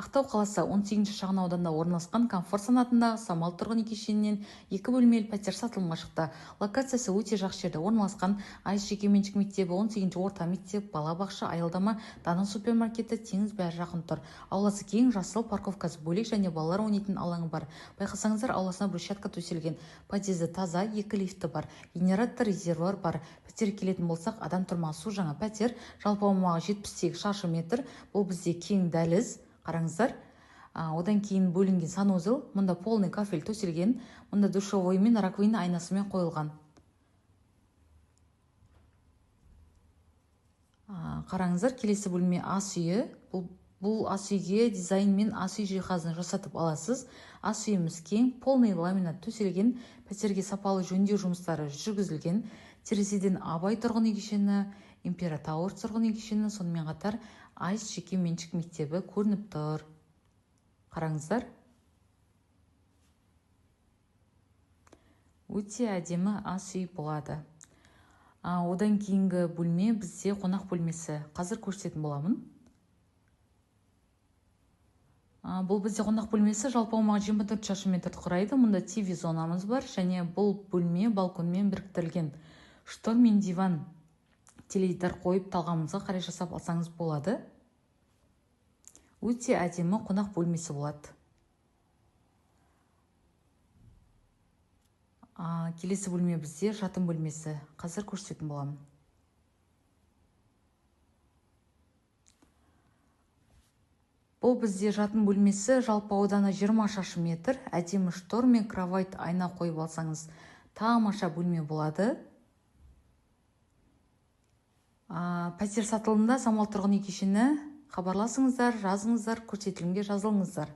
Ақтау қаласы 18 шағын ауданда орналасқан комфорт санатындағы Самал тұрғын үй кешенінен 2 бөлмелі пәтер сатылымға шықты. Локациясы өте жақсы жерде орналасқан. АИС жекеменшік мектебі, 18 орта мектеп, балабақша, аялдама, Дана супермаркеті, теңіз бәрі жақын тұр. Ауласы кең, жасыл, парковкасы бөлек және балалар ойнайтын алаңы бар. Байқасаңыздар, ауласына брусчатка төселген. Подъезі таза, 2 лифті бар. Генератор, резервуар бар. Пәтерге келетін болсақ, адам тұрмаған су жаңа пәтер, жалпы аумағы 78 шаршы метр. Бұл бізде кең дәліз. Қараңыздар. Одан кейін бөлінген санузел, мұнда полный кафель төселген, мұнда душевой мен раковина айнасымен қойылған. Қараңыздар, келесі бөлме ас үйі. Бұл ас үйге дизайн мен ас үй жиһазын жасатып аласыз. Ас үйіміз кең, полный ламинат төселген, пәтерге сапалы жөндеу жұмыстары жүргізілген. Терезеден Абай тұрғын үй кешені, Императаур тұрғын үй кешені, сонымен қатар АИС жеке меншік мектебі көрініп тұр. Қараңыздар. Өте әдемі ас үй болады. Одан кейінгі бөлме бізде қонақ бөлмесі. Қазір көрсететін боламын. Бұл бізде қонақ бөлмесі, жалпы аумағы 24 шаршы метрді құрайды. Мұнда ТВ зонамыз бар және бұл бөлме балконмен біріктірілген. Штор мен диван, теледидар қойып талғамыңызға қарай жасап алсаңыз болады. Өте әдемі қонақ бөлмесі болады. Келесі бөлме бізде жатын бөлмесі. Қазір көрсететін боламын. Бұл бізде жатын бөлмесі, жалпы ауданы 20 шаршы метр. Әдемі штор мен кровать айна қойып алсаңыз тамаша бөлме болады. Пәтер сатылымда Самал тұрғын үй кешені. Хабарласыңыздар, жазыңыздар, көрсетілімге жазылыңыздар.